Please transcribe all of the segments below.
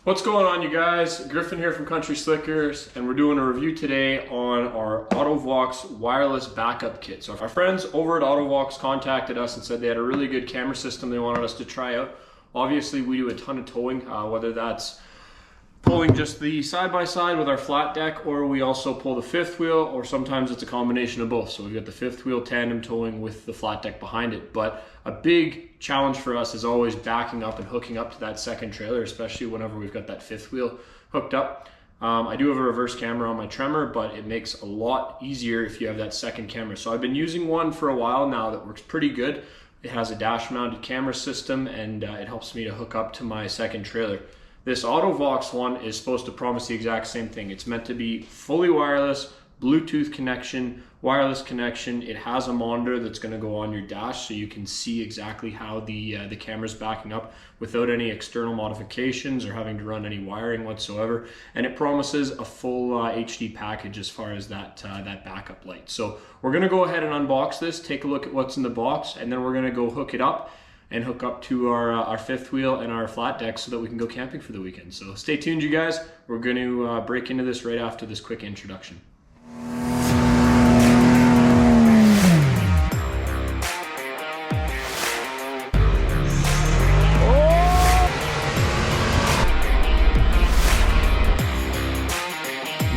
What's going on, you guys? Griffin here from Country Slickers, and we're doing a review today on our Autovox wireless backup kit. So our friends over at Autovox contacted us and said they had a really good camera system they wanted us to try out. Obviously, we do a ton of towing, whether that's pulling just the side-by-side with our flat deck, or we also pull the fifth wheel, or sometimes it's a combination of both. So we've got the fifth wheel tandem towing with the flat deck behind it. But a big challenge for us is always backing up and hooking up to that second trailer, especially whenever we've got that fifth wheel hooked up. I do have a reverse camera on my Tremor, but it makes a lot easier if you have that second camera. So I've been using one for a while now that works pretty good. It has a dash mounted camera system, and it helps me to hook up to my second trailer. This Autovox one is supposed to promise the exact same thing. It's meant to be fully wireless, Bluetooth connection, wireless connection. It has a monitor that's going to go on your dash so you can see exactly how the camera's backing up without any external modifications or having to run any wiring whatsoever. And it promises a full HD package as far as that backup light. So we're going to go ahead and unbox this, take a look at what's in the box, and then we're going to go hook it up and hook up to our fifth wheel and our flat deck so that we can go camping for the weekend. So stay tuned, you guys. We're going to break into this right after this quick introduction.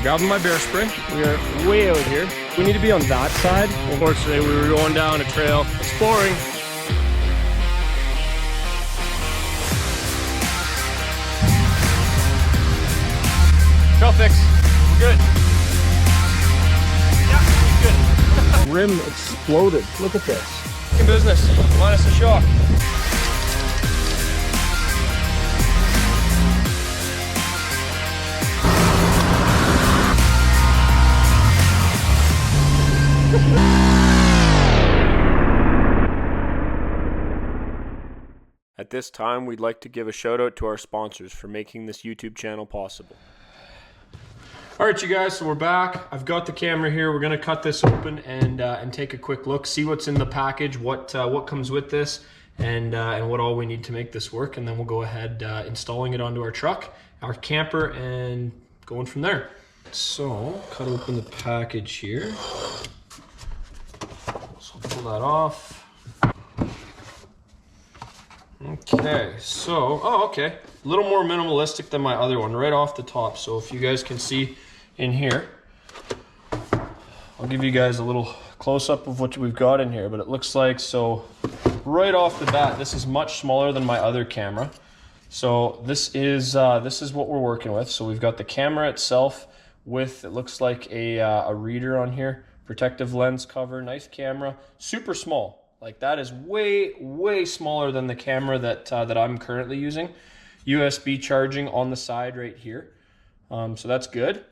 Grabbing my bear spray. We are way out here. We need to be on that side. Unfortunately, we were going down a trail exploring. Trail fix. We're good. Yeah, good. Rim exploded. Look at this. In business, minus the shock. At this time, we'd like to give a shout out to our sponsors for making this YouTube channel possible. All right, you guys, so we're back. I've got the camera here. We're gonna cut this open and take a quick look, see what's in the package, what comes with this, and what all we need to make this work. And then we'll go ahead installing it onto our truck, our camper, and going from there. So, cut open the package here. So pull that off. Okay, so, okay. A little more minimalistic than my other one, right off the top. So if you guys can see in here, I'll give you guys a little close-up of what we've got in here, but it looks like, so right off the bat, this is much smaller than my other camera. So this is what we're working with. So we've got the camera itself with, it looks like a reader on here, protective lens cover, nice camera, super small. Like that is way, way smaller than the camera that I'm currently using. USB charging on the side right here. So that's good.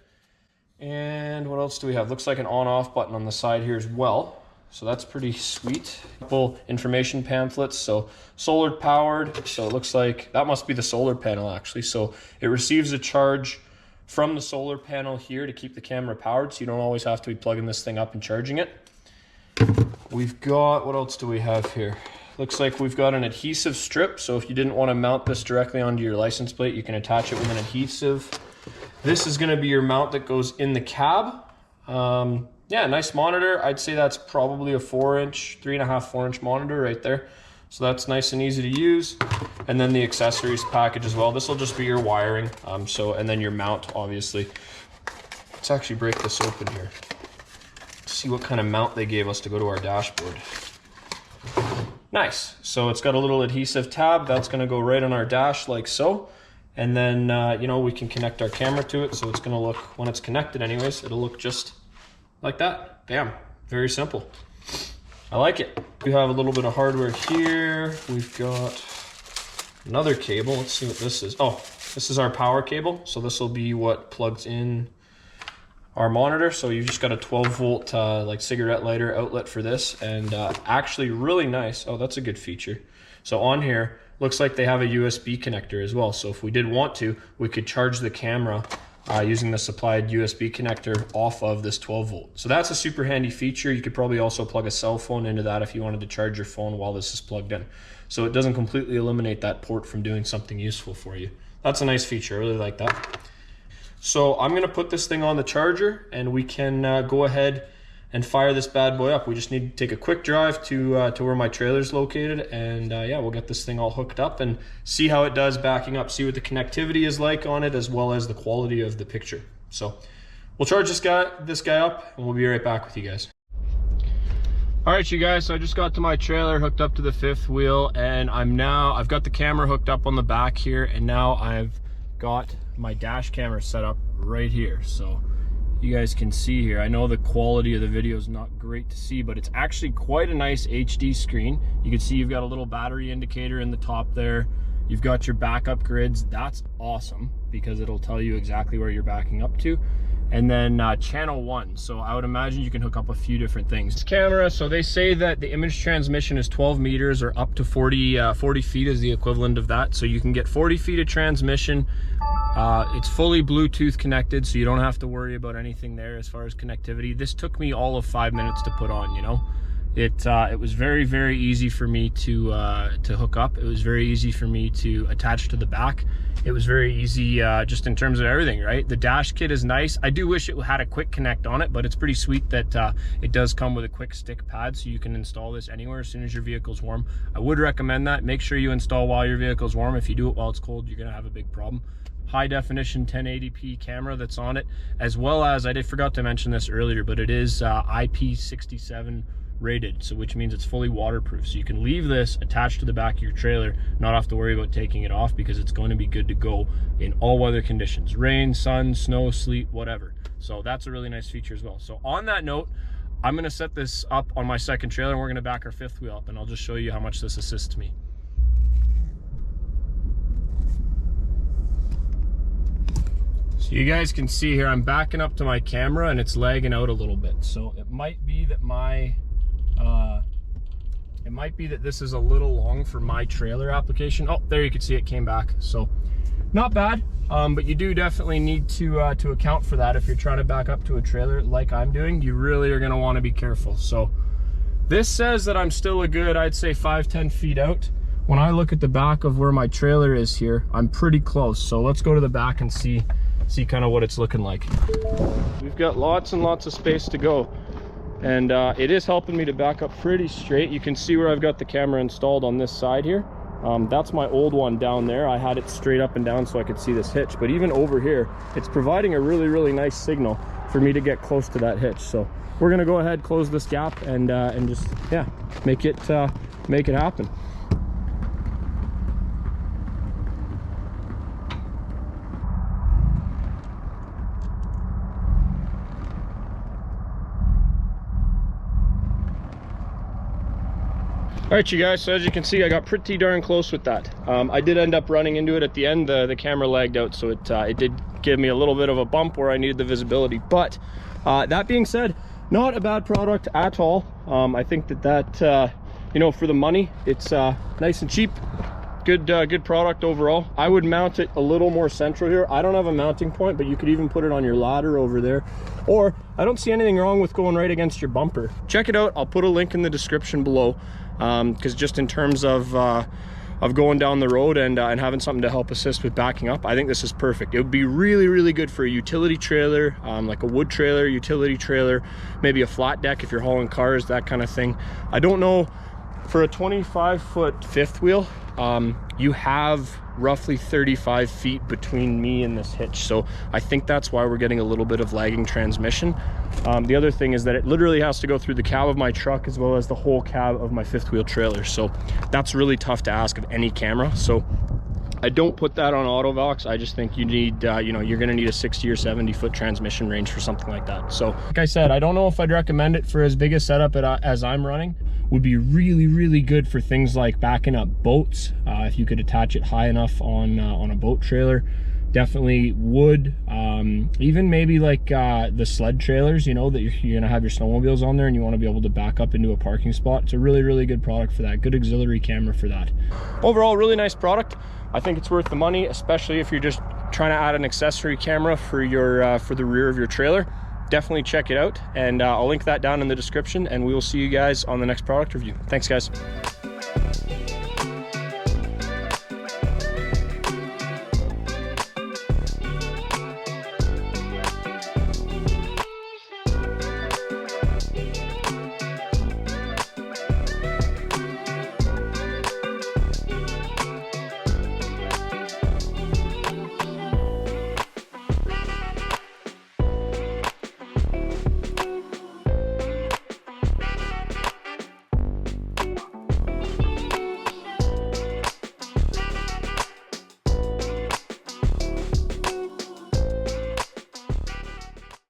And what else do we have? Looks like an on-off button on the side here as well. So that's pretty sweet. Couple information pamphlets. So solar powered. So it looks like that must be the solar panel actually. So it receives a charge from the solar panel here to keep the camera powered. So you don't always have to be plugging this thing up and charging it. We've got, what else do we have here? Looks like we've got an adhesive strip. So if you didn't want to mount this directly onto your license plate, you can attach it with an adhesive. This is going to be your mount that goes in the cab. Yeah, nice monitor. I'd say that's probably a 4-inch, 3.5, 4-inch monitor right there. So that's nice and easy to use. And then the accessories package as well. This will just be your wiring. And then your mount, obviously. Let's actually break this open here. See what kind of mount they gave us to go to our dashboard. Nice. So it's got a little adhesive tab that's going to go right on our dash like so. And then, we can connect our camera to it. So it's going to look, when it's connected anyways, it'll look just like that. Bam. Very simple. I like it. We have a little bit of hardware here. We've got another cable. Let's see what this is. Oh, this is our power cable. So this will be what plugs in our monitor. So you've just got a 12-volt like cigarette lighter outlet for this, and actually really nice. Oh, that's a good feature. So on here looks like they have a USB connector as well. So if we did want to, we could charge the camera using the supplied USB connector off of this 12-volt. So that's a super handy feature. You could probably also plug a cell phone into that if you wanted to charge your phone while this is plugged in. So it doesn't completely eliminate that port from doing something useful for you. that's a nice feature. I really like that. So I'm gonna put this thing on the charger and we can go ahead and fire this bad boy up. We just need to take a quick drive to where my trailer's located, and yeah, we'll get this thing all hooked up and see how it does backing up, see what the connectivity is like on it, as well as the quality of the picture. So we'll charge this guy up and we'll be right back with you guys. All right, you guys, so I just got to my trailer, hooked up to the fifth wheel, and I've got the camera hooked up on the back here, and now I've got my dash camera set up right here. So you guys can see here, I know the quality of the video is not great to see, but it's actually quite a nice HD screen. You can see you've got a little battery indicator in the top there. You've got your backup grids. That's awesome because it'll tell you exactly where you're backing up to. And then channel 1, so I would imagine you can hook up a few different things. This camera, so they say that the image transmission is 12 meters or up to 40 feet is the equivalent of that. So you can get 40 feet of transmission. It's fully Bluetooth connected, so you don't have to worry about anything there as far as connectivity. This took me all of 5 minutes to put on, you know. It was very, very easy for me to hook up. It was very easy for me to attach to the back. It was very easy just in terms of everything, right? The dash kit is nice. I do wish it had a quick connect on it, but it's pretty sweet that it does come with a quick stick pad, so you can install this anywhere as soon as your vehicle's warm. I would recommend that. Make sure you install while your vehicle's warm. If you do it while it's cold, you're gonna have a big problem. High definition 1080p camera that's on it, as well as, I forgot to mention this earlier, but it is IP67 rated, so which means it's fully waterproof, so you can leave this attached to the back of your trailer, not have to worry about taking it off, because it's going to be good to go in all weather conditions, rain, sun, snow, sleet, whatever. So that's a really nice feature as well. So on that note, I'm going to set this up on my second trailer and we're going to back our fifth wheel up, and I'll just show you how much this assists me. So you guys can see here, I'm backing up to my camera and it's lagging out a little bit, so it might be that this is a little long for my trailer application. Oh, there you can see it came back. So not bad, but you do definitely need to account for that if you're trying to back up to a trailer like I'm doing. You really are going to want to be careful. So this says that I'm still a good, I'd say 5-10 feet out. When I look at the back of where my trailer is here, I'm pretty close. So let's go to the back and see kind of what it's looking like. We've got lots and lots of space to go, and it is helping me to back up pretty straight. You can see where I've got the camera installed on this side here. That's my old one down there. I had it straight up and down so I could see this hitch, but even over here, it's providing a really, really nice signal for me to get close to that hitch. So we're gonna go ahead, close this gap, and just, yeah, make it happen. All right, you guys, so as you can see, I got pretty darn close with that. I did end up running into it at the end. The camera lagged out, so it did give me a little bit of a bump where I needed the visibility. But that being said, not a bad product at all. I think that you know, for the money, it's nice and cheap. Good product overall. I would mount it a little more central here. I don't have a mounting point, but you could even put it on your ladder over there. Or I don't see anything wrong with going right against your bumper. Check it out. I'll put a link in the description below, because just in terms of going down the road and having something to help assist with backing up, I think this is perfect. It would be really, really good for a utility trailer, like a wood trailer, utility trailer, maybe a flat deck if you're hauling cars, that kind of thing. I don't know, for a 25-foot fifth wheel, you have roughly 35 feet between me and this hitch, so I think that's why we're getting a little bit of lagging transmission. The other thing is that it literally has to go through the cab of my truck as well as the whole cab of my fifth wheel trailer, so that's really tough to ask of any camera. So I don't put that on Autovox. I just think you need, you know, you're gonna need a 60 or 70 foot transmission range for something like that. So like I said, I don't know if I'd recommend it for as big a setup as I'm running. Would be really, really good for things like backing up boats. If you could attach it high enough on a boat trailer, definitely would. Even maybe like the sled trailers, you know, that you're gonna have your snowmobiles on there and you want to be able to back up into a parking spot. It's a really, really good product for that. Good auxiliary camera for that. Overall, really nice product. I think it's worth the money, especially if you're just trying to add an accessory camera for your for the rear of your trailer. Definitely check it out, and I'll link that down in the description, and we will see you guys on the next product review. Thanks, guys.